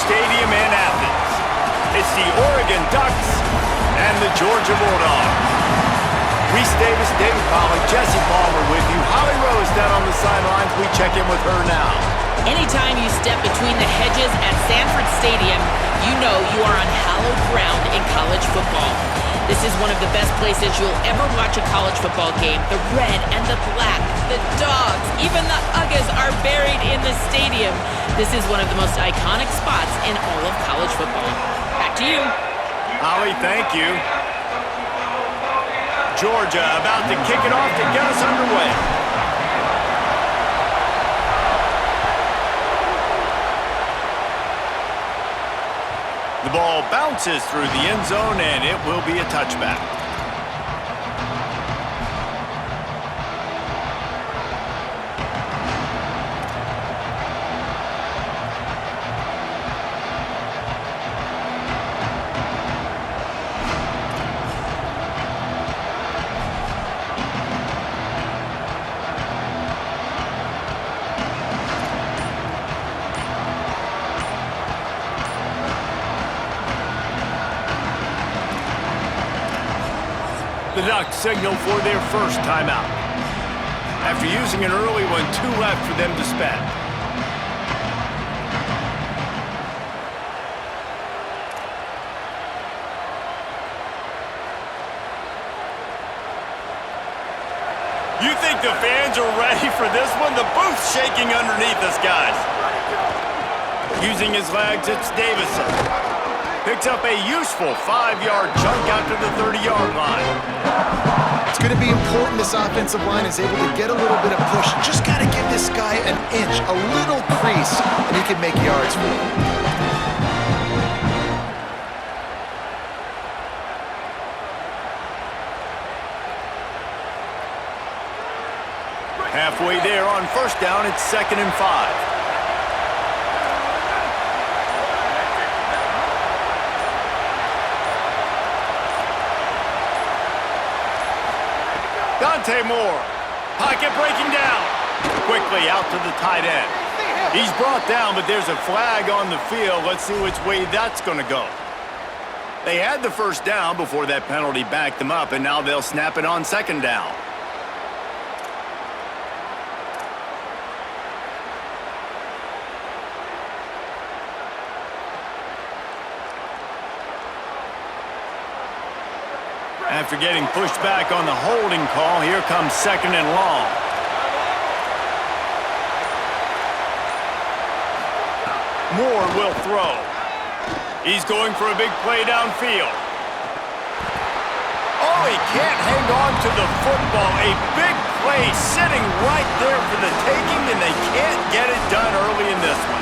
Stadium in Athens. It's the Oregon Ducks and the Georgia Bulldogs. Reese Davis, David Pollack, Jesse Palmer with you. Holly Rose down on the sidelines. We check in with her now. Anytime you step between the hedges at Sanford Stadium, you know you are on hallowed ground in college football. This is one of the best places you'll ever watch a college football game. The red and the black, the dogs, even the Uggas are buried in the stadium. This is one of the most iconic spots in all of college football. Back to you. Holly, thank you. Georgia about to kick it off to get us underway. The ball bounces through the end zone, and it will be a touchback. The Ducks signal for their first timeout. After using an early one, 2 left for them to spend. You think the fans are ready for this one? The booth's shaking underneath us, guys. Using his legs, it's Davison. Picks up a useful 5-yard chunk out to the 30-yard line. It's going to be important this offensive line is able to get a little bit of push. Just got to give this guy an inch, a little crease, and he can make yards for you. Halfway there on first down, it's 2nd and 5. Dante Moore, pocket breaking down. Quickly out to the tight end. He's brought down, but there's a flag on the field. Let's see which way that's going to go. They had the first down before that penalty backed them up, and now they'll snap it on 2nd down. After getting pushed back on the holding call, here comes 2nd and long. Moore will throw. He's going for a big play downfield. Oh, he can't hang on to the football. A big play sitting right there for the taking, and they can't get it done early in this one.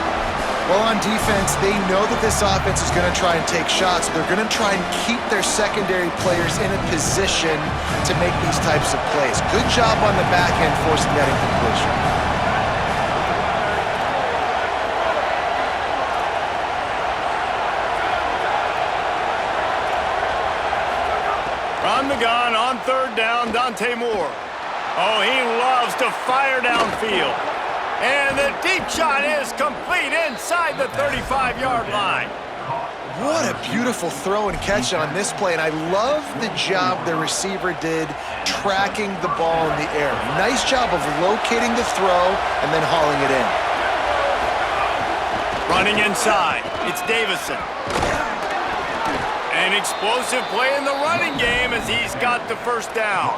Well, on defense, they know that this offense is going to try and take shots. They're going to try and keep their secondary players in a position to make these types of plays. Good job on the back end forcing that incompletion. From the gun on 3rd down, Dante Moore. Oh, he loves to fire downfield. And the deep shot is complete inside the 35-yard line. What a beautiful throw and catch on this play, and I love the job the receiver did tracking the ball in the air. Nice job of locating the throw and then hauling it in. Running inside, it's Davison. An explosive play in the running game as he's got the first down.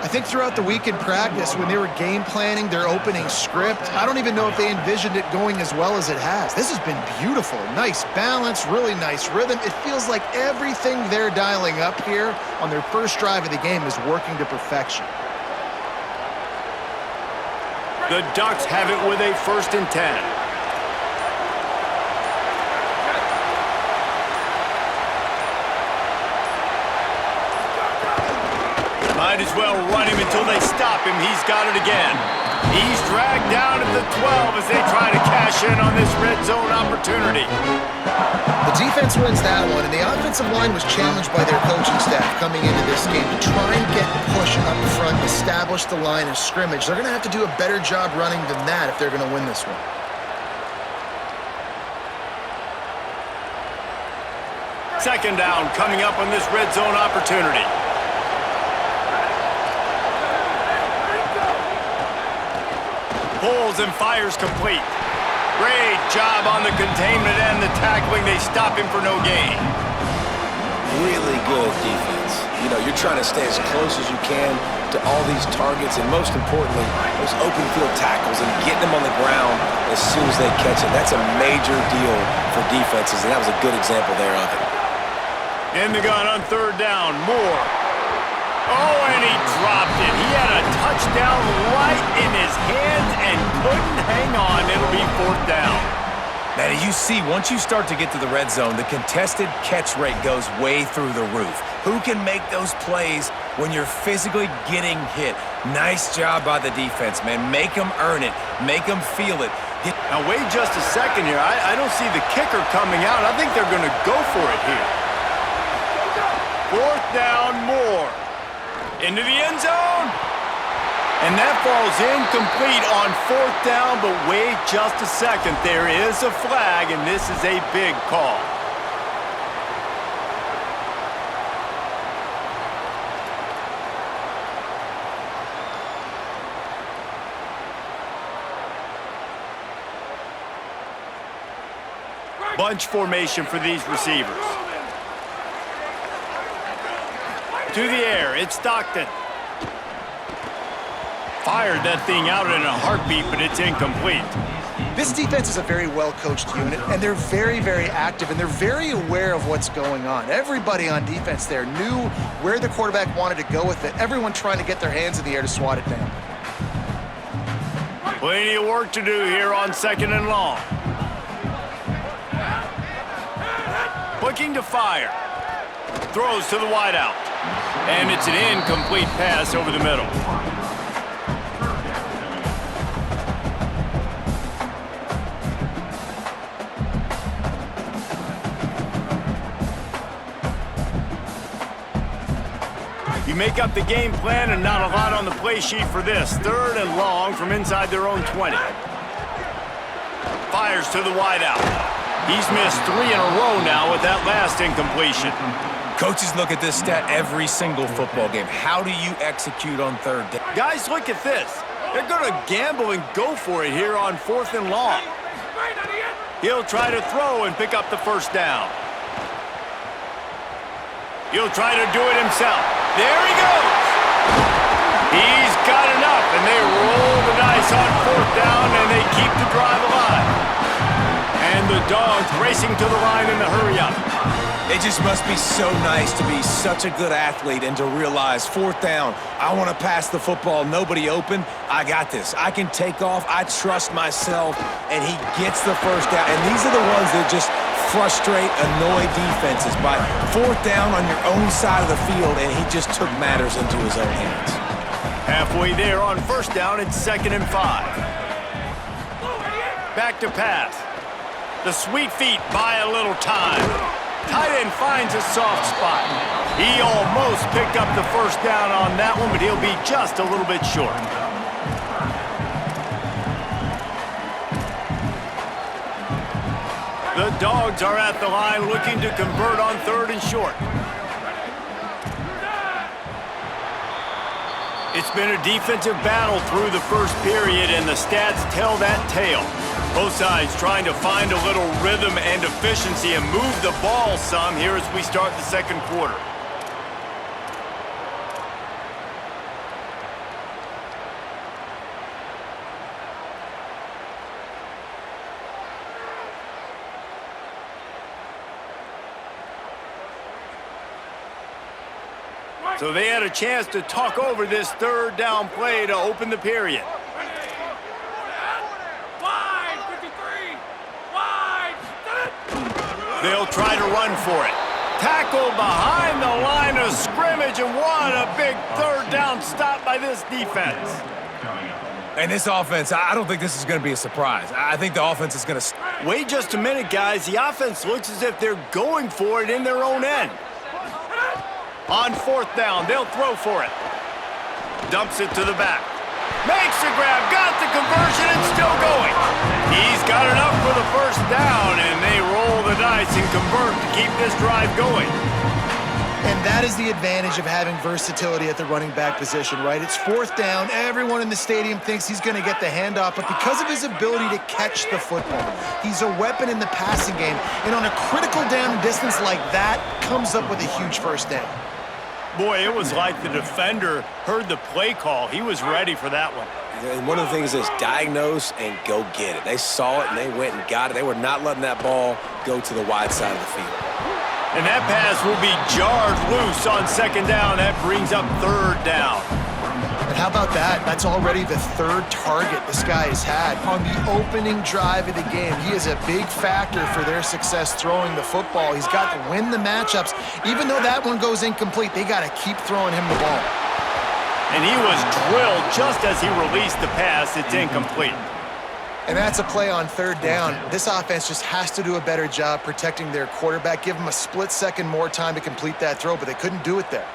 I think throughout the week in practice, when they were game planning their opening script, I don't even know if they envisioned it going as well as it has. This has been beautiful. Nice balance, really nice rhythm. It feels like everything they're dialing up here on their first drive of the game is working to perfection. The Ducks have it with a 1st and 10. Might as well run him until they stop him. He's got it again. He's dragged down at the 12 as they try to cash in on this red zone opportunity. The defense wins that one, and the offensive line was challenged by their coaching staff coming into this game to try and get push up front, establish the line of scrimmage. They're going to have to do a better job running than that if they're going to win this one. Second down coming up on this red zone opportunity. Pulls and fires complete. Great job on the containment and the tackling. They stop him for no gain. Really good defense. You know, you're trying to stay as close as you can to all these targets, and most importantly, those open field tackles and getting them on the ground as soon as they catch it. That's a major deal for defenses, and that was a good example there of it. In the gun on third down, Moore. Oh, and he dropped it. He had a touchdown right in his hands and couldn't hang on. It'll be fourth down. Man, you see, once you start to get to the red zone, the contested catch rate goes way through the roof. Who can make those plays when you're physically getting hit? Nice job by the defense, man. Make them earn it. Make them feel it. Now, wait just a second here. I don't see the kicker coming out. I think they're going to go for it here. Fourth down, Moore. Into the end zone. And that falls incomplete on fourth down, but wait just a second. There is a flag, and this is a big call. Bunch formation for these receivers. To the air, it's Stockton. Fired that thing out in a heartbeat, but it's incomplete. This defense is a very well-coached unit, and they're very, very active, and they're very aware of what's going on. Everybody on defense there knew where the quarterback wanted to go with it. Everyone trying to get their hands in the air to swat it down. Plenty of work to do here on second and long. Looking to fire. Throws to the wideout. And it's an incomplete pass over the middle. You make up the game plan and not a lot on the play sheet for this. Third and long from inside their own 20. Fires to the wideout. He's missed 3 in a row now with that last incompletion. Coaches look at this stat every single football game. How do you execute on third down? Guys, look at this. They're going to gamble and go for it here on fourth and long. He'll try to throw and pick up the first down. He'll try to do it himself. There he goes. He's got enough, and they roll the dice on fourth down, and they keep the drive alive. And the Dogs racing to the line in the hurry-up. It just must be so nice to be such a good athlete and to realize fourth down, I want to pass the football, nobody open, I got this. I can take off, I trust myself, and he gets the first down. And these are the ones that just frustrate, annoy defenses by fourth down on your own side of the field, and he just took matters into his own hands. Halfway there on first down, it's 2nd and 5. Back to pass. The sweet feet buy a little time. Tight end finds a soft spot. He almost picked up the first down on that one, but he'll be just a little bit short. The Dogs are at the line looking to convert on third and short. It's been a defensive battle through the first period, and the stats tell that tale. Both sides trying to find a little rhythm and efficiency and move the ball some here as we start the second quarter. So they had a chance to talk over this third down play to open the period. They'll try to run for it. Tackle behind the line of scrimmage, and what a big third down stop by this defense. And this offense, I don't think this is going to be a surprise. I think the offense is going to... Wait just a minute, guys. The offense looks as if they're going for it in their own end. On fourth down, they'll throw for it. Dumps it to the back. Makes the grab, got the conversion, and still going. He's got enough for the first down, and they roll the dice capitalize and convert to keep this drive going. And that is the advantage of having versatility at the running back position, right? It's fourth down. Everyone in the stadium thinks he's going to get the handoff, but because of his ability to catch the football, he's a weapon in the passing game. And on a critical down distance like that, comes up with a huge first down. Boy, it was like the defender heard the play call. He was ready for that one. And one of the things is diagnose and go get it. They saw it, and they went and got it. They were not letting that ball go to the wide side of the field. And that pass will be jarred loose on second down. That brings up third down. And how about that? That's already the third target this guy has had on the opening drive of the game. He is a big factor for their success throwing the football. He's got to win the matchups. Even though that one goes incomplete, they got to keep throwing him the ball. And he was drilled just as he released the pass. It's incomplete. And that's a play on third down. This offense just has to do a better job protecting their quarterback. Give him a split second more time to complete that throw, but they couldn't do it there.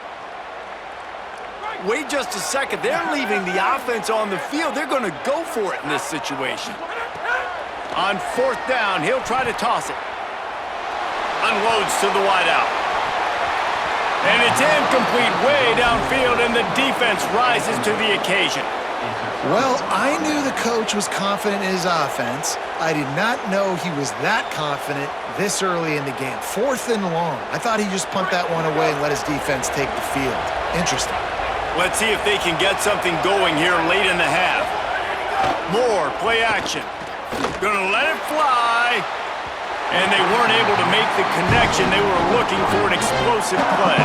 Wait just a second. They're leaving the offense on the field. They're going to go for it in this situation. On fourth down, he'll try to toss it. Unloads to the wideout. And it's incomplete way downfield, and the defense rises to the occasion. Well, I knew the coach was confident in his offense. I did not know he was that confident this early in the game. Fourth and long. I thought he'd just punt that one away and let his defense take the field. Interesting. Let's see if they can get something going here late in the half. More play action. Gonna let it fly. And they weren't able to make the connection. They were looking for an explosive play.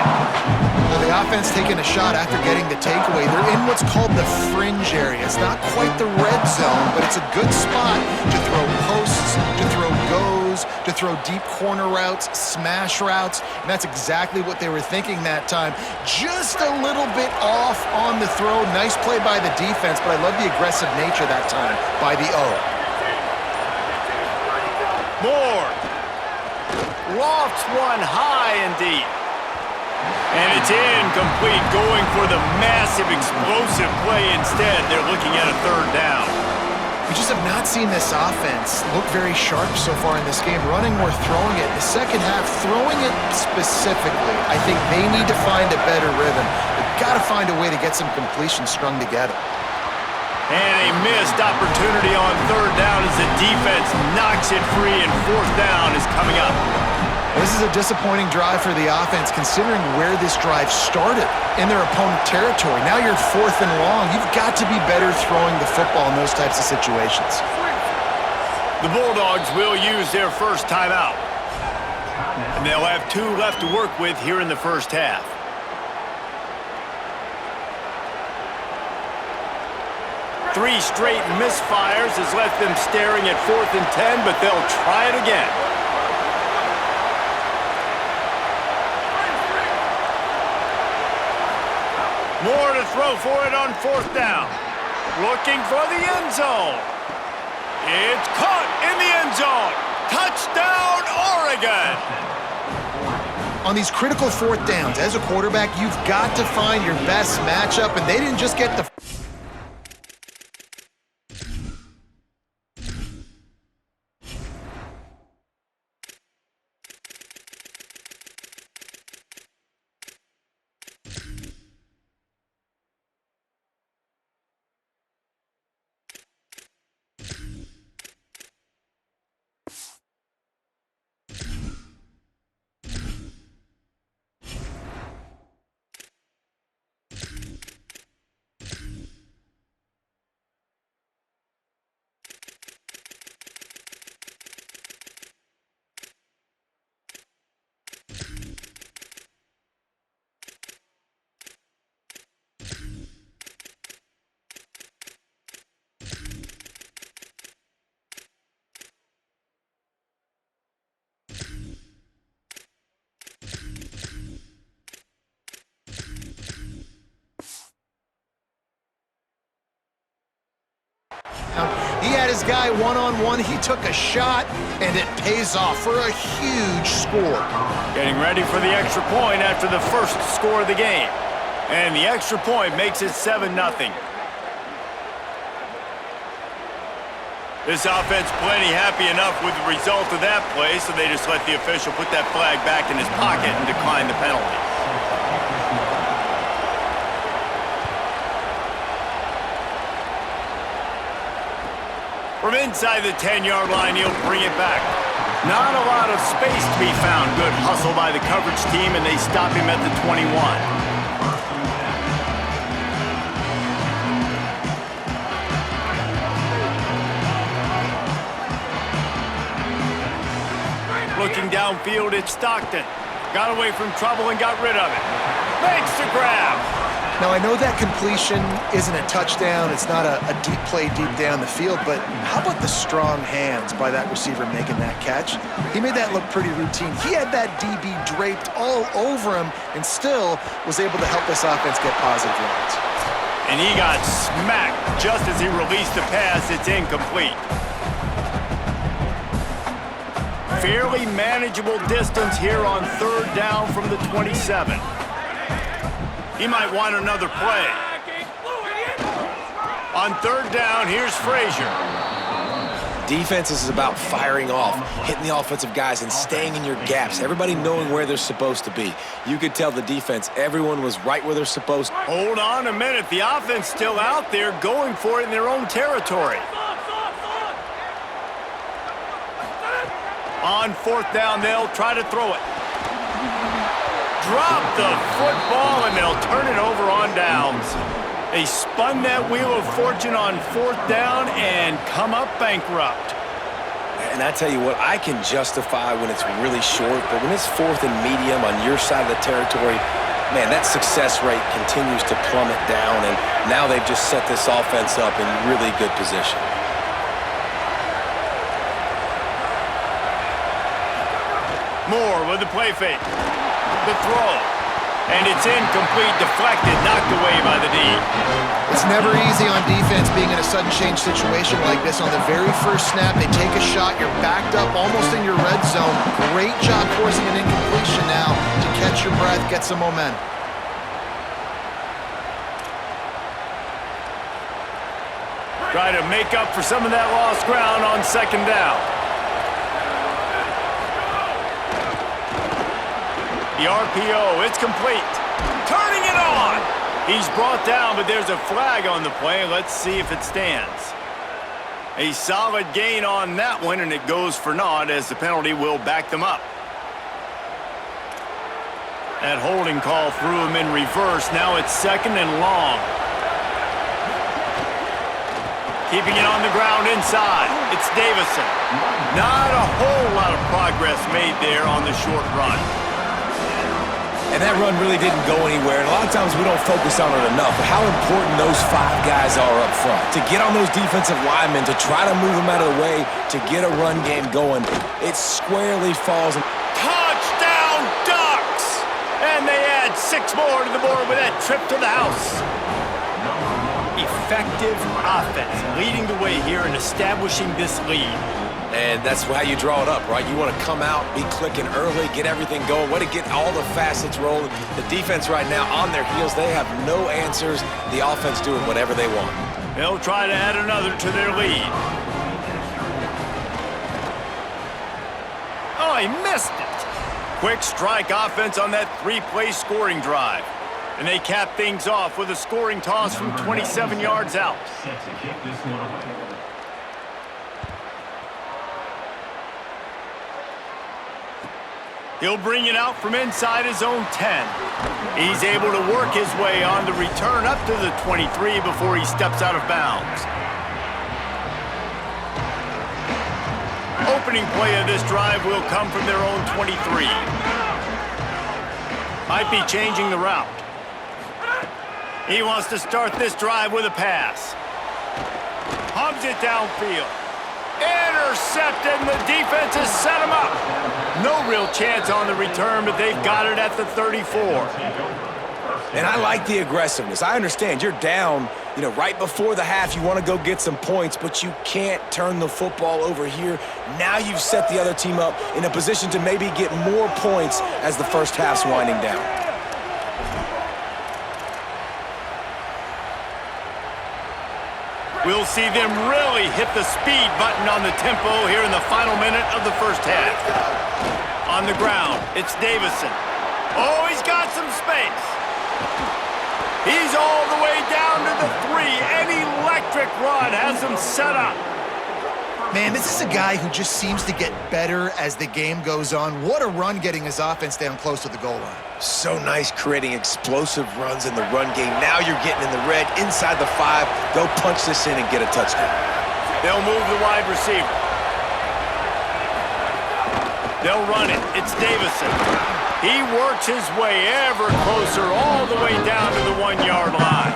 Well, the offense taking a shot after getting the takeaway. They're in what's called the fringe area. It's not quite the red zone, but it's a good spot to throw posts, to throw goes, to throw deep corner routes, smash routes, and that's exactly what they were thinking that time. Just a little bit off on the throw. Nice play by the defense, but I love the aggressive nature that time by the O. Moore lofts one high and deep. And it's incomplete, going for the massive explosive play instead. They're looking at a third down. We just have not seen this offense look very sharp so far in this game, running or throwing it. The second half, throwing it specifically, I think they need to find a better rhythm. They've got to find a way to get some completions strung together. And a missed opportunity on third down as the defense knocks it free, and fourth down is coming up. This is a disappointing drive for the offense, considering where this drive started in their opponent territory. Now you're fourth and long. You've got to be better throwing the football in those types of situations. The Bulldogs will use their first timeout. And they'll have 2 left to work with here in the first half. Three straight misfires has left them staring at 4th and 10, but they'll try it again. More to throw for it on fourth down. Looking for the end zone. It's caught in the end zone. Touchdown, Oregon! On these critical fourth downs, as a quarterback, you've got to find your best matchup, and they didn't just get the... He had his guy one-on-one. He took a shot, and it pays off for a huge score. Getting ready for the extra point after the first score of the game. And the extra point makes it 7-0. This offense plenty happy enough with the result of that play, so they just let the official put that flag back in his pocket and decline the penalty. From inside the 10-yard line, he'll bring it back. Not a lot of space to be found. Good hustle by the coverage team, and they stop him at the 21. Looking downfield, it's Stockton. Got away from trouble and got rid of it. Makes the grab. Now, I know that completion isn't a touchdown. It's not a deep play deep down the field, but how about the strong hands by that receiver making that catch? He made that look pretty routine. He had that DB draped all over him and still was able to help this offense get positive yards. And he got smacked just as he released the pass. It's incomplete. Fairly manageable distance here on third down from the 27. He might want another play. On third down, here's Frazier. Defense is about firing off, hitting the offensive guys, and staying in your gaps. Everybody knowing where they're supposed to be. You could tell the defense, everyone was right where they're supposed to. Hold on a minute. The offense still out there going for it in their own territory. On fourth down, they'll try to throw it. Drop the football, and they'll turn it over on downs. They spun that wheel of fortune on fourth down and come up bankrupt. And I tell you what, I can justify when it's really short, but when it's fourth and medium on your side of the territory, man, that success rate continues to plummet down, and now they've just set this offense up in really good position. Moore with the play fake. The throw. And it's incomplete, deflected, knocked away by the D. It's never easy on defense being in a sudden change situation like this. On the very first snap, they take a shot. You're backed up almost in your red zone. Great job forcing an incompletion now to catch your breath, get some momentum. Try to make up for some of that lost ground on second down. The RPO, it's complete. Turning it on. He's brought down, but there's a flag on the play. Let's see if it stands. A solid gain on that one, and it goes for naught as the penalty will back them up. That holding call threw him in reverse. Now it's second and long. Keeping it on the ground inside. It's Davison. Not a whole lot of progress made there on the short run. And that run really didn't go anywhere. And a lot of times we don't focus on it enough, but how important those five guys are up front. To get on those defensive linemen, to try to move them out of the way, to get a run game going, it squarely falls. Touchdown, Ducks! And they add 6 more to the board with that trip to the house. Effective offense leading the way here and establishing this lead. And that's how you draw it up, right? You want to come out, be clicking early, get everything going, way to get all the facets rolling. The defense right now on their heels, they have no answers. The offense doing whatever they want. They'll try to add another to their lead. Oh, he missed it. Quick strike offense on that 3-play scoring drive. And they cap things off with a scoring toss from 27 yards out. He'll bring it out from inside his own 10. He's able to work his way on the return up to the 23 before he steps out of bounds. Opening play of this drive will come from their own 23. Might be changing the route. He wants to start this drive with a pass. Hums it downfield. Intercepted, and the defense has set him up. No real chance on the return, but they've got it at the 34. And I like the aggressiveness. I understand you're down, right before the half. You want to go get some points, but you can't turn the football over here. Now you've set the other team up in a position to maybe get more points as the first half's winding down. We'll see them really hit the speed button on the tempo here in the final minute of the first half. On the ground, it's Davison. Oh, he's got some space. He's all the way down to the 3. An electric run has him set up. Man, this is a guy who just seems to get better as the game goes on. What a run getting his offense down close to the goal line. So nice creating explosive runs in the run game. Now you're getting in the red, inside the 5. Go punch this in and get a touchdown. They'll move the wide receiver. They'll run it. It's Davison. He works his way ever closer all the way down to the 1-yard line.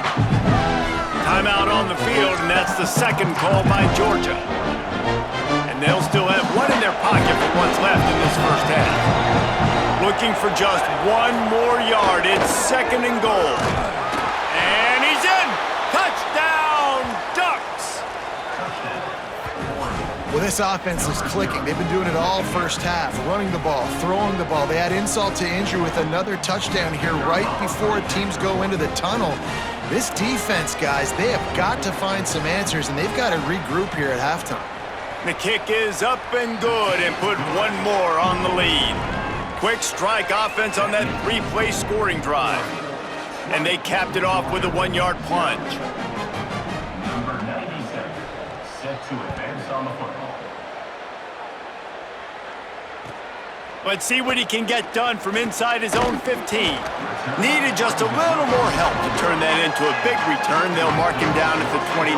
Timeout on the field, and that's the second call by Georgia. And they'll still have one in their pocket for what's left in this first half. Looking for just 1 more yard. It's second and goal. And he's in! Touchdown, Ducks! Well, this offense is clicking. They've been doing it all first half, running the ball, throwing the ball. They add insult to injury with another touchdown here right before teams go into the tunnel. This defense, guys, they have got to find some answers, and they've got to regroup here at halftime. The kick is up and good and put 1 more on the lead. Quick strike offense on that 3-play scoring drive. And they capped it off with a 1-yard plunge. Number 97, set to advance on the football. Let's see what he can get done from inside his own 15. Needed just a little more help to turn that into a big return. They'll mark him down at the 29.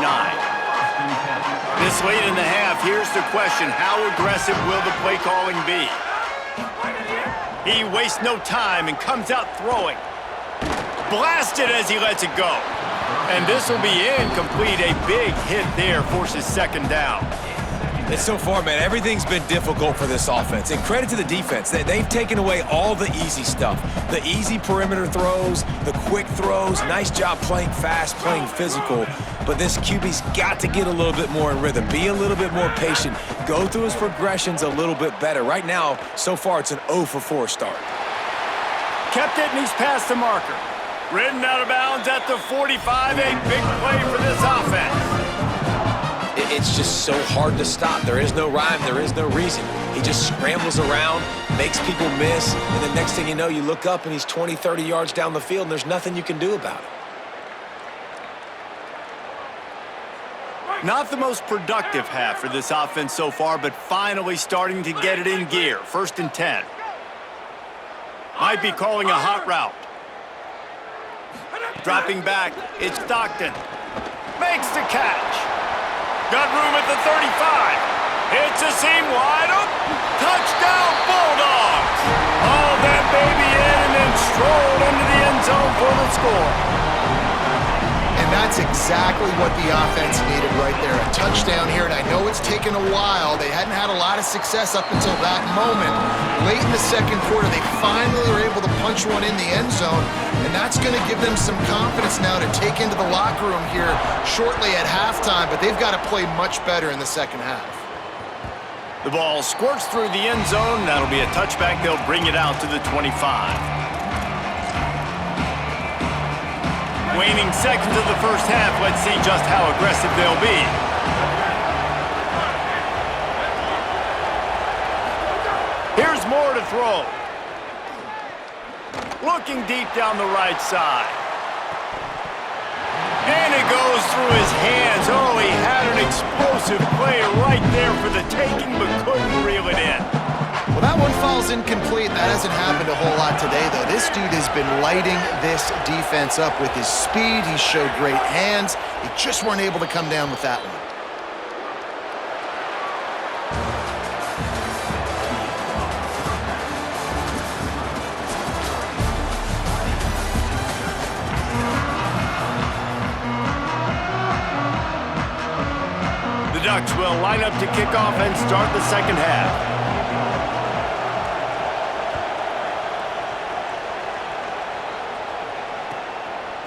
This late in the half, here's the question. How aggressive will the play calling be? He wastes no time and comes out throwing. Blasted as he lets it go. And this will be incomplete. A big hit there forces second down. And so far, man, everything's been difficult for this offense. And credit to the defense. They've taken away all the easy stuff. The easy perimeter throws, the quick throws. Nice job playing fast, playing physical. But this QB's got to get a little bit more in rhythm, be a little bit more patient, go through his progressions a little bit better. Right now, so far, it's an 0 for 4 start. Kept it, and he's past the marker. Ridden out of bounds at the 45. A big play for this offense. It's just so hard to stop. There is no rhyme. There is no reason. He just scrambles around, makes people miss, and the next thing you know, you look up and he's 20, 30 yards down the field, and there's nothing you can do about it. Not the most productive half for this offense so far, but finally starting to get it in gear. 1st and 10. Might be calling a hot route. Dropping back, it's Stockton. Makes the catch. Got room at the 35. Hits a seam wide open. Touchdown, Bulldogs! All that baby in and then strolled into the end zone for the score. And that's exactly what the offense needed right there. A touchdown here, and I know it's taken a while. They hadn't had a lot of success up until that moment. Late in the second quarter, they finally were able to punch one in the end zone, and that's going to give them some confidence now to take into the locker room here shortly at halftime, but they've got to play much better in the second half. The ball squirts through the end zone. That'll be a touchback. They'll bring it out to the 25. Waning seconds of the first half. Let's see just how aggressive they'll be. Here's more to throw. Looking deep down the right side. And it goes through his hands. Oh, he had an explosive play right there for the taking, but couldn't reel it in. Well, that one falls incomplete. That hasn't happened a whole lot today, though. This dude has been lighting this defense up with his speed. He showed great hands. They just weren't able to come down with that one. The Ducks will line up to kick off and start the second half.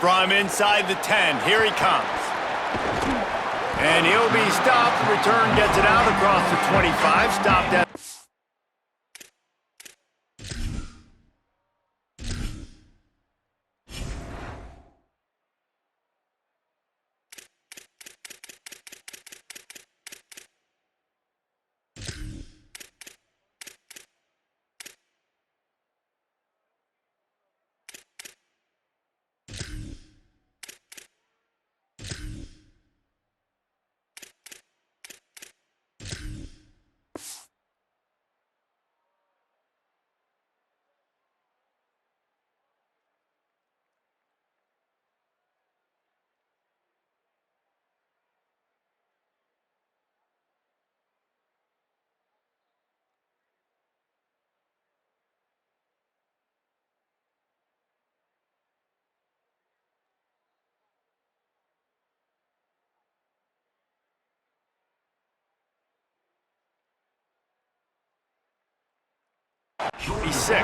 From inside the 10, here he comes. And he'll be stopped. Return gets it out across the 25. Stopped at 6.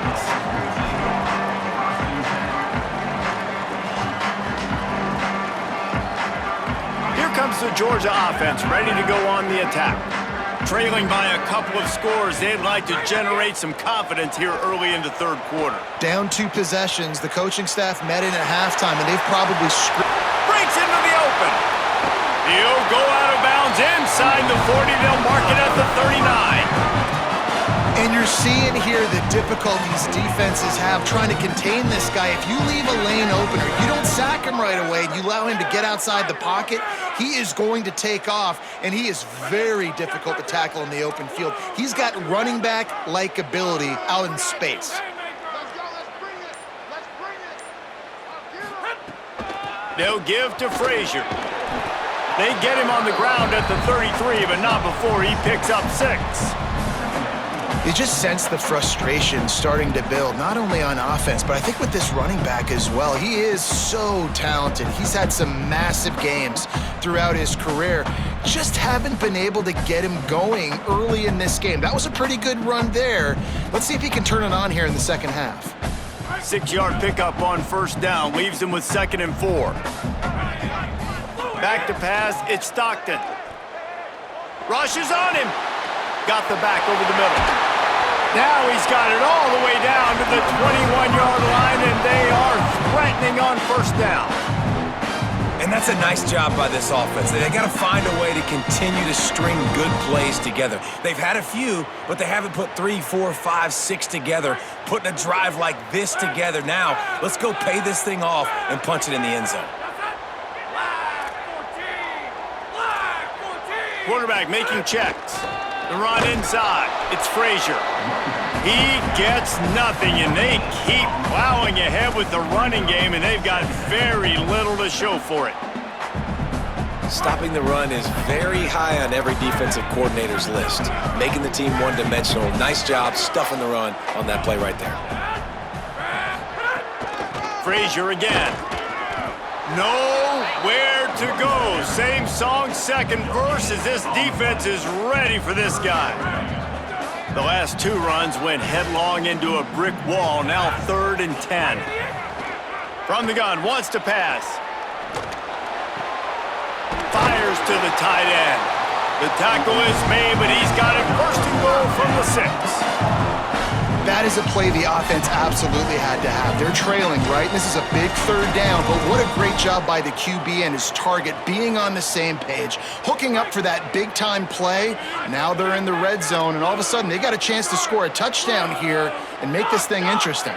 Here comes the Georgia offense, ready to go on the attack. Trailing by a couple of scores, they'd like to generate some confidence here early in the third quarter. Down 2 possessions, the coaching staff met in at halftime, and they've probably Breaks into the open. He'll go out of bounds inside the 40. They'll mark it at the 39. And you're seeing here the difficulties defenses have trying to contain this guy. If you leave a lane open or you don't sack him right away and you allow him to get outside the pocket, he is going to take off, and he is very difficult to tackle in the open field. He's got running back-like ability out in space. They'll give to Frazier. They get him on the ground at the 33, but not before he picks up 6. You just sense the frustration starting to build, not only on offense, but I think with this running back as well. He is so talented. He's had some massive games throughout his career. Just haven't been able to get him going early in this game. That was a pretty good run there. Let's see if he can turn it on here in the second half. 6-yard pickup on first down, leaves him with 2nd and 4. Back to pass, it's Stockton. Rushes on him. Got the back over the middle. Now he's got it all the way down to the 21-yard line, and they are threatening on first down. And that's a nice job by this offense. They got to find a way to continue to string good plays together. They've had a few, but they haven't put 3, 4, 5, 6 together, putting a drive like this together. Now, let's go pay this thing off and punch it in the end zone. Quarterback making checks. The run inside. It's Frazier. He gets nothing, and they keep plowing ahead with the running game, and they've got very little to show for it. Stopping the run is very high on every defensive coordinator's list. Making the team one-dimensional. Nice job stuffing the run on that play right there. Frazier again. Nowhere to go. Same song, second verse, as this defense is ready for this guy. The last 2 runs went headlong into a brick wall. Now 3rd and 10. From the gun, wants to pass. Fires to the tight end. The tackle is made, but he's got it 1st and goal from the 6. That is a play the offense absolutely had to have. They're trailing, right? This is a big 3rd down, but what a great job by the QB and his target being on the same page, hooking up for that big-time play. Now they're in the red zone, and all of a sudden they got a chance to score a touchdown here and make this thing interesting.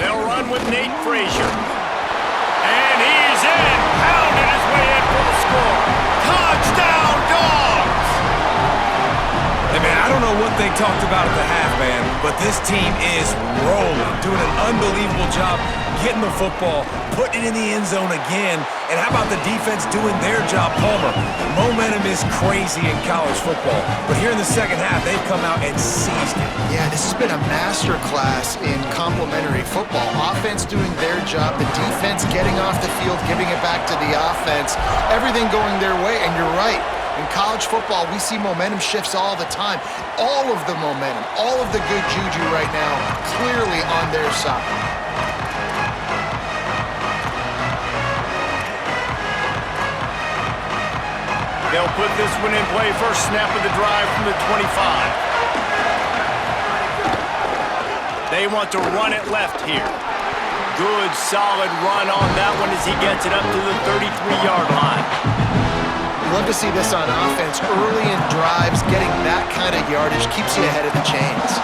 They'll run with Nate Frazier. And he's in, pounding his way in for the score. Touchdown, Dogs! Hey, man, I don't know what they talked about at the half, man, but this team is rolling, doing an unbelievable job getting the football, putting it in the end zone again, and how about the defense doing their job, Palmer? Momentum is crazy in college football, but here in the second half, they've come out and seized it. Yeah, this has been a master class in complementary football. Offense doing their job, the defense getting off the field, giving it back to the offense, everything going their way, and you're right. In college football, we see momentum shifts all the time. All of the momentum, all of the good juju right now, clearly on their side. They'll put this one in play. First snap of the drive from the 25. They want to run it left here. Good, solid run on that one as he gets it up to the 33-yard line. Love to see this on offense. Early in drives, getting that kind of yardage keeps you ahead of the chains.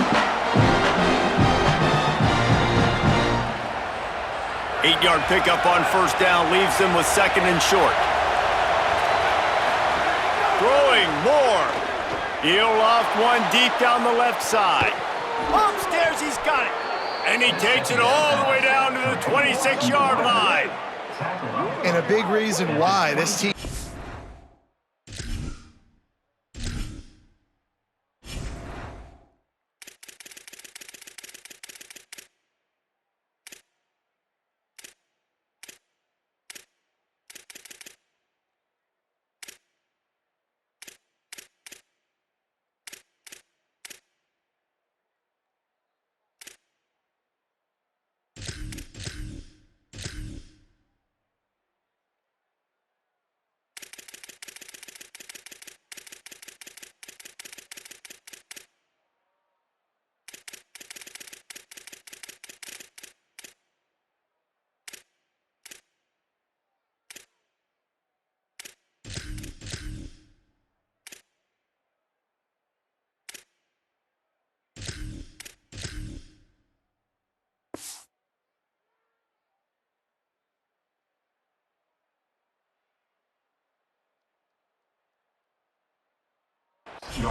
8-yard pickup on first down leaves them with 2nd and short. Throwing more. He'll loft one deep down the left side. Upstairs, he's got it. And he takes it all the way down to the 26-yard line. And a big reason why this team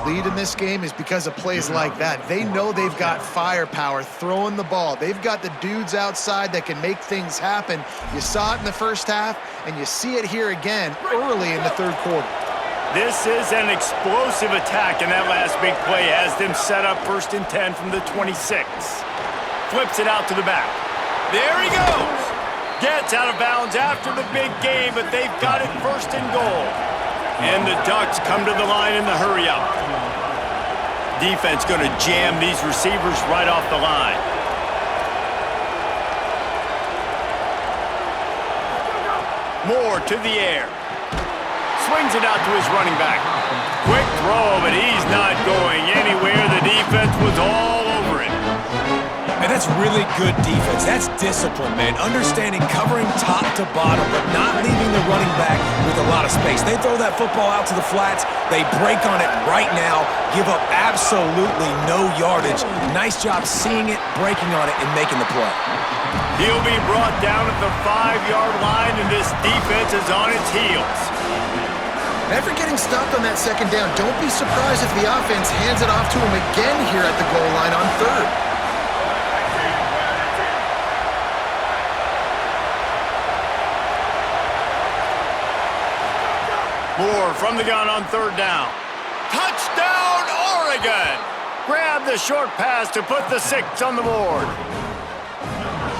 lead in this game is because of plays like that. They know they've got firepower throwing the ball. They've got the dudes outside that can make things happen. You saw it in the first half, and you see it here again early in the third quarter. This is an explosive attack, and that last big play has them set up 1st and 10 from the 26. Flips it out to the back. There he goes. Gets out of bounds after the big game, but they've got it 1st and goal. And the Ducks come to the line in the hurry-up. Defense going to jam these receivers right off the line. Moore to the air. Swings it out to his running back. Quick throw, but he's not going anywhere. The defense was all over it. And that's really good defense. That's discipline, man. Understanding covering top to bottom, but not leaving the running back with a lot of space. They throw that football out to the flats. They break on it right now, give up absolutely no yardage. Nice job seeing it, breaking on it, and making the play. He'll be brought down at the 5-yard line, and this defense is on its heels. After getting stopped on that second down, don't be surprised if the offense hands it off to him again here at the goal line on 3rd. Moore from the gun on 3rd down. Touchdown, Oregon! Grab the short pass to put the 6 on the board.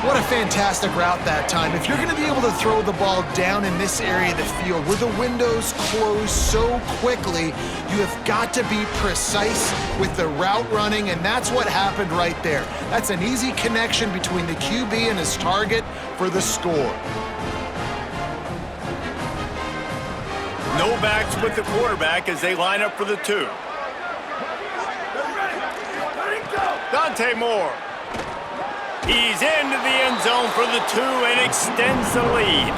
What a fantastic route that time. If you're going to be able to throw the ball down in this area of the field where the windows close so quickly, you have got to be precise with the route running, and that's what happened right there. That's an easy connection between the QB and his target for the score. No backs with the quarterback as they line up for the 2. Dante Moore. He's into the end zone for the 2 and extends the lead.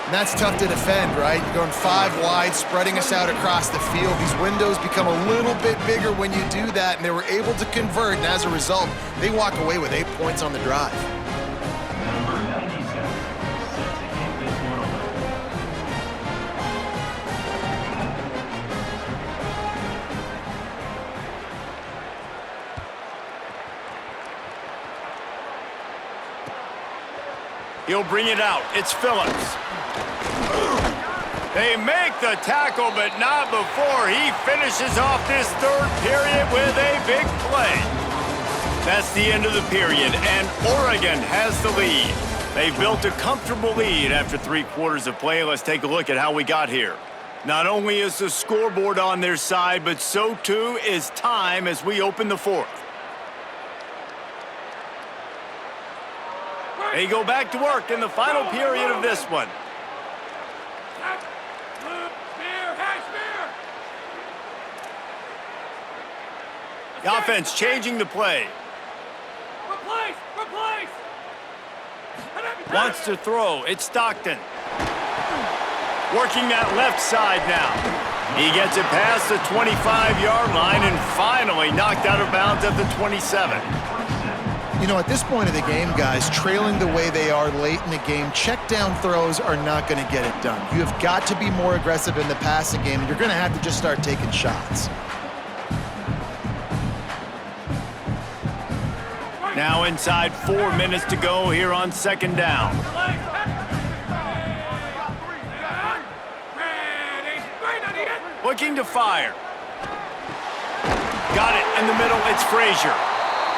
And that's tough to defend, right? You're going 5 wide, spreading us out across the field. These windows become a little bit bigger when you do that, and they were able to convert, and as a result, they walk away with 8 points on the drive. Number 97, set to kick this one away. He'll bring it out. It's Phillips. They make the tackle, but not before he finishes off this 3rd period with a big play. That's the end of the period, and Oregon has the lead. They've built a comfortable lead after 3 quarters of play. Let's take a look at how we got here. Not only is the scoreboard on their side, but so too is time as we open the 4th. They go back to work in the final period of this one. The offense changing the play. Replace! Wants to throw. It's Stockton. Working that left side now. He gets it past the 25-yard line and finally knocked out of bounds at the 27. You know, at this point of the game, guys, trailing the way they are late in the game, check down throws are not going to get it done. You have got to be more aggressive in the passing game, and you're going to have to just start taking shots. Now inside 4 minutes to go here on 2nd down. Looking to fire. Got it in the middle. It's Frazier.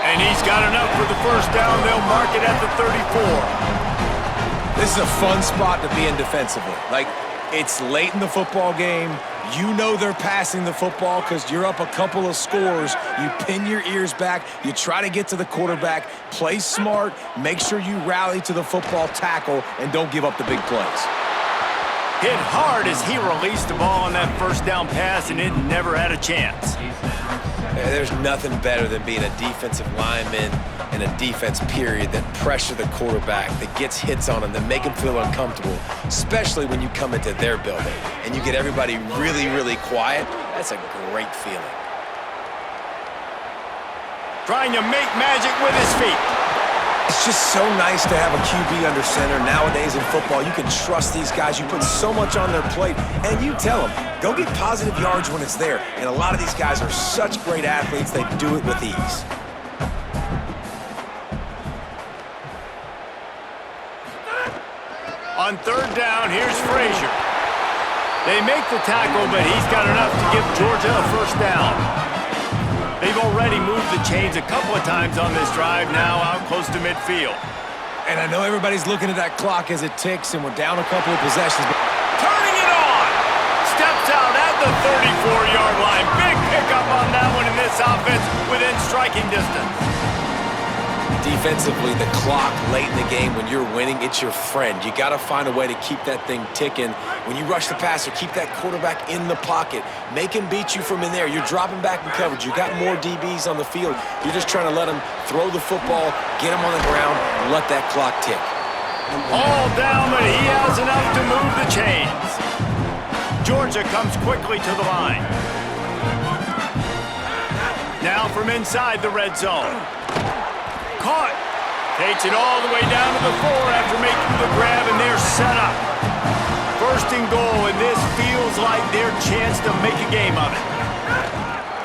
And he's got enough for the 1st down. They'll mark it at the 34. This is a fun spot to be in defensively. Like, it's late in the football game. You know they're passing the football because you're up a couple of scores. You pin your ears back. You try to get to the quarterback. Play smart. Make sure you rally to the football tackle and don't give up the big plays. Hit hard as he released the ball on that 1st down pass, and it never had a chance. There's nothing better than being a defensive lineman in a defense period that pressure the quarterback, that gets hits on him, that make him feel uncomfortable, especially when you come into their building and you get everybody really, really quiet. That's a great feeling. Trying to make magic with his feet. It's just so nice to have a QB under center. Nowadays in football, you can trust these guys. You put so much on their plate, and you tell them, go get positive yards when it's there. And a lot of these guys are such great athletes, they do it with ease. On third down, here's Frazier. They make the tackle, but he's got enough to give Georgia a first down. They've already moved the chains a couple of times on this drive, now out close to midfield. And I know everybody's looking at that clock as it ticks, and we're down a couple of possessions. But Turning it on! Steps out at the 34-yard line. Big pickup on that one in this offense within striking distance. Defensively, the clock late in the game, when you're winning, it's your friend. You got to find a way to keep that thing ticking. When you rush the passer, keep that quarterback in the pocket. Make him beat you from in there. You're dropping back in coverage. You got more DBs on the field. You're just trying to let him throw the football, get him on the ground, and let that clock tick. All down, but he has enough to move the chains. Georgia comes quickly to the line. Now from inside the red zone. Caught. Takes it all the way down to the 4 after making the grab, and they're set up. First and goal, and this feels like their chance to make a game of it.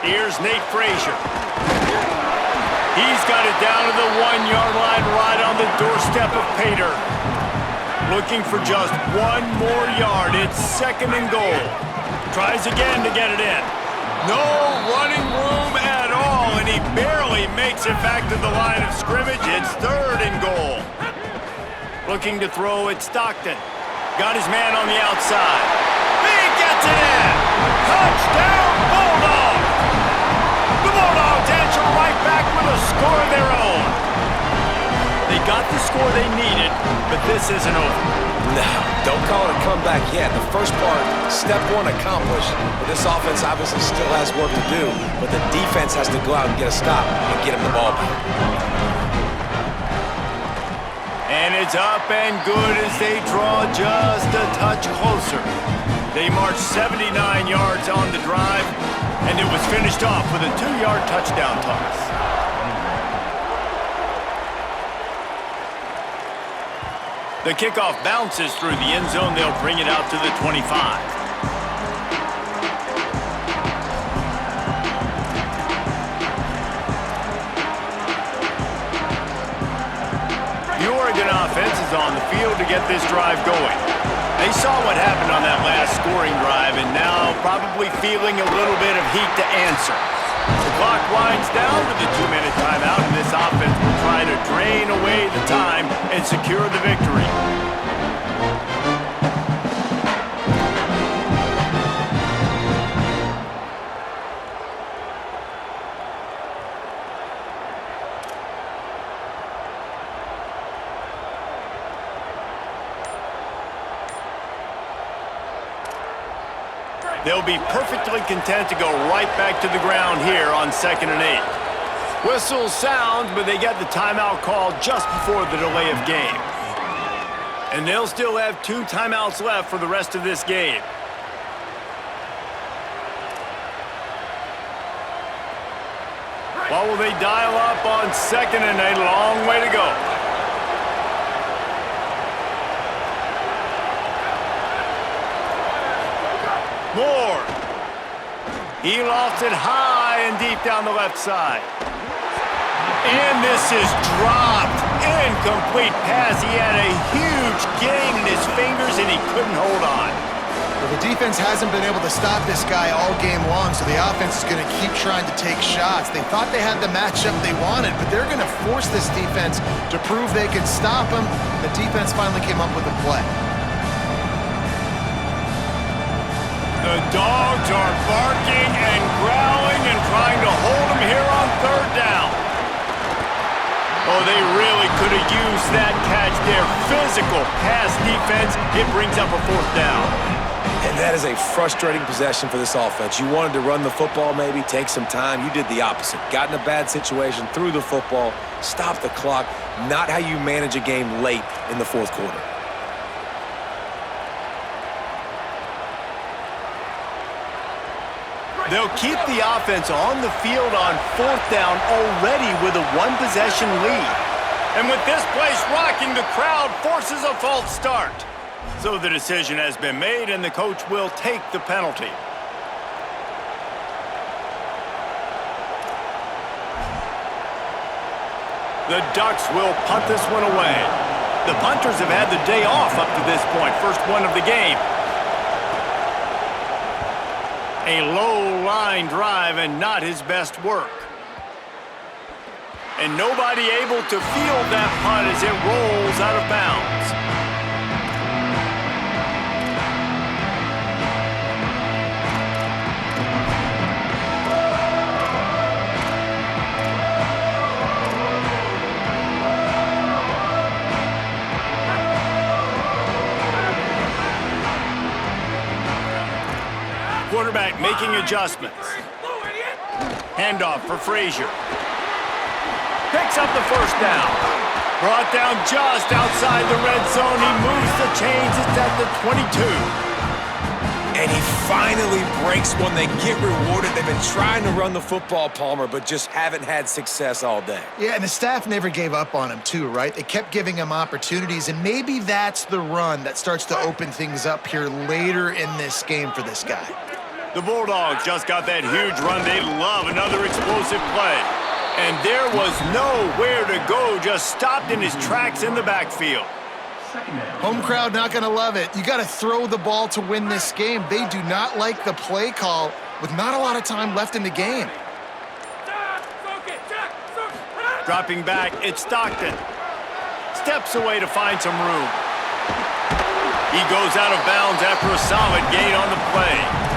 Here's Nate Frazier. He's got it down to the 1-yard line right on the doorstep of Pater. Looking for just one more yard. It's second and goal. Tries again to get it in. No running room at all, and he barely makes it back to the line of scrimmage. It's third and goal. Looking to throw at Stockton. Got his man on the outside. He gets it in! Touchdown, Bulldogs! The Bulldogs answer right back with a score of their own. They got the score they needed, but this isn't over. No, don't call it a comeback yet. The first part, step one accomplished. But this offense obviously still has work to do. But the defense has to go out and get a stop and get him the ball back. And it's up and good as they draw just a touch closer. They marched 79 yards on the drive, and it was finished off with a 2-yard touchdown toss. The kickoff bounces through the end zone. They'll bring it out to the 25. The Oregon offense is on the field to get this drive going. They saw what happened on that last scoring drive and now probably feeling a little bit of heat to answer. The clock winds down to the 2-minute timeout, and this offense will try to drain away the time and secure the victory. They'll be perfectly content to go right back to the ground here on 2nd and 8. Whistle sounds, but they get the timeout called just before the delay of game. And they'll still have 2 timeouts left for the rest of this game. What will they dial up on 2nd and 8? Long way to go. Moore. He lofts it high and deep down the left side. And this is dropped. Incomplete pass. He had a huge gain in his fingers and he couldn't hold on. Well, the defense hasn't been able to stop this guy all game long, so the offense is going to keep trying to take shots. They thought they had the matchup they wanted, but they're going to force this defense to prove they can stop him. The defense finally came up with a play. The Dogs are barking and growling and trying to hold him here on 3rd down. Oh, they really could have used that catch there. Physical pass defense. It brings up a 4th down. And that is a frustrating possession for this offense. You wanted to run the football maybe, take some time. You did the opposite. Got in a bad situation, threw the football, stopped the clock. Not how you manage a game late in the 4th quarter. They'll keep the offense on the field on 4th down already with a 1-possession lead. And with this place rocking, the crowd forces a false start. So the decision has been made, and the coach will take the penalty. The Ducks will punt this one away. The punters have had the day off up to this point, first one of the game. A low line drive and not his best work. And nobody able to field that punt as it rolls out of bounds. Quarterback making adjustments. Handoff for Frazier. Picks up the first down. Brought down just outside the red zone. He moves the chains. It's at the 22. And he finally breaks one. They get rewarded. They've been trying to run the football, Palmer, but just haven't had success all day. Yeah, and the staff never gave up on him too, right? They kept giving him opportunities, and maybe that's the run that starts to open things up here later in this game for this guy. The Bulldogs just got that huge run. They love another explosive play. And there was nowhere to go, just stopped in his tracks in the backfield. Home crowd not going to love it. You got to throw the ball to win this game. They do not like the play call with not a lot of time left in the game. Dropping back, it's Stockton. Steps away to find some room. He goes out of bounds after a solid gain on the play.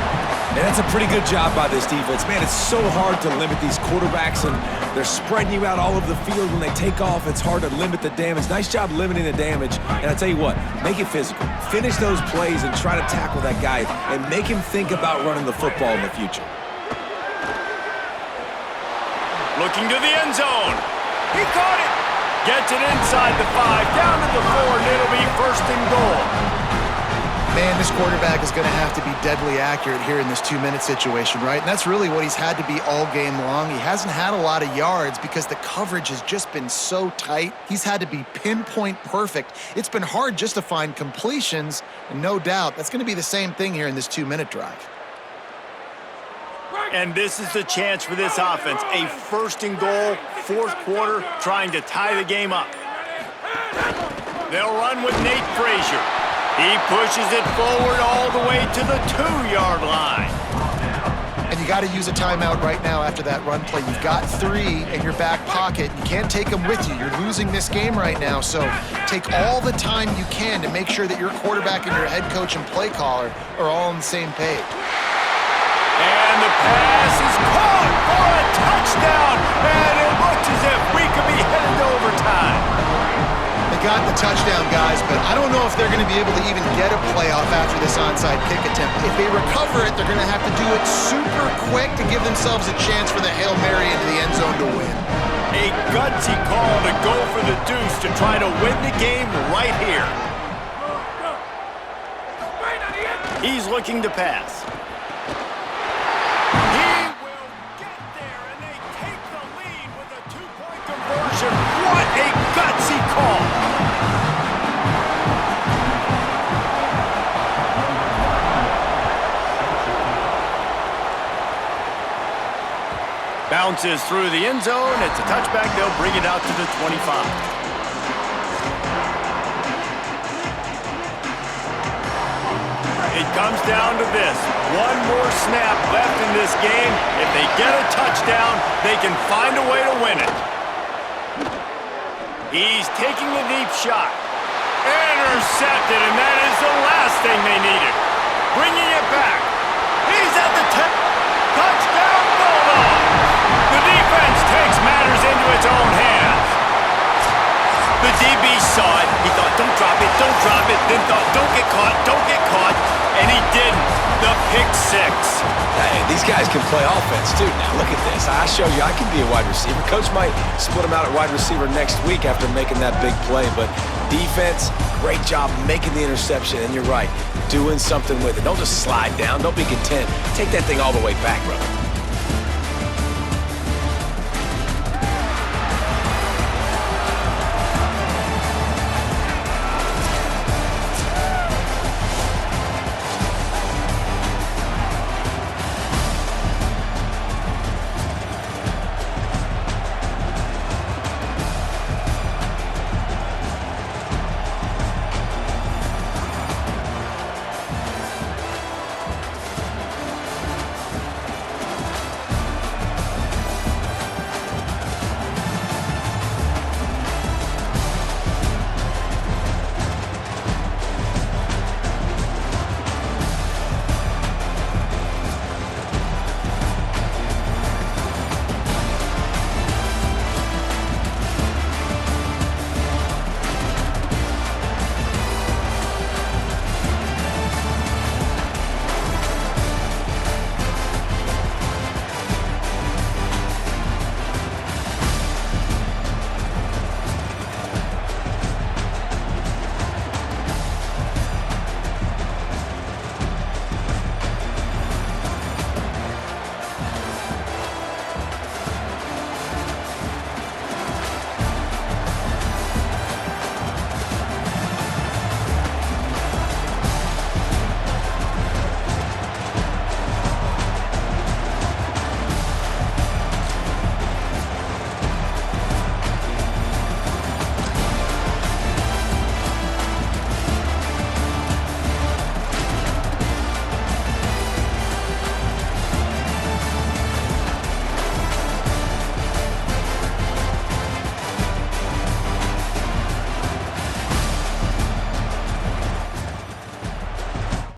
And that's a pretty good job by this defense. Man, it's so hard to limit these quarterbacks, and they're spreading you out all over the field. When they take off, it's hard to limit the damage. Nice job limiting the damage. And I tell you what, make it physical. Finish those plays and try to tackle that guy and make him think about running the football in the future. Looking to the end zone. He caught it. Gets it inside the 5, down to the 4, and it'll be first and goal. Man, this quarterback is going to have to be deadly accurate here in this 2-minute situation, right? And that's really what he's had to be all game long. He hasn't had a lot of yards because the coverage has just been so tight. He's had to be pinpoint perfect. It's been hard just to find completions, and no doubt that's going to be the same thing here in this 2-minute drive. And this is the chance for this offense. A first and goal, fourth quarter, trying to tie the game up. They'll run with Nate Frazier. He pushes it forward all the way to the 2-yard line. And you got to use a timeout right now after that run play. You've got 3 in your back pocket. You can't take them with you. You're losing this game right now, so take all the time you can to make sure that your quarterback and your head coach and play caller are all on the same page. And the pass is caught for a touchdown, and it looks as if we could be headed to overtime. They got the touchdown, guys, but I don't know if they're going to be able to even get a playoff after this onside kick attempt. If they recover it, they're going to have to do it super quick to give themselves a chance for the Hail Mary into the end zone to win. A gutsy call to go for the deuce to try to win the game right here. He's looking to pass. He will get there, and they take the lead with a 2-point conversion. What a gutsy call! Bounces through the end zone. It's a touchback. They'll bring it out to the 25. It comes down to this. One more snap left in this game. If they get a touchdown, they can find a way to win it. He's taking the deep shot. Intercepted, and that is the last thing they needed. Bringing it back. He's at the 10. Touchdown, Bulldogs! The defense takes matters into its own hands. The DB saw it. He thought, don't drop it, then thought, don't get caught, and he didn't. The pick 6. Hey, these guys can play offense, too. Now, look at this. I show you I can be a wide receiver. Coach might split him out at wide receiver next week after making that big play, but defense, great job making the interception, and you're right, doing something with it. Don't just slide down. Don't be content. Take that thing all the way back, brother.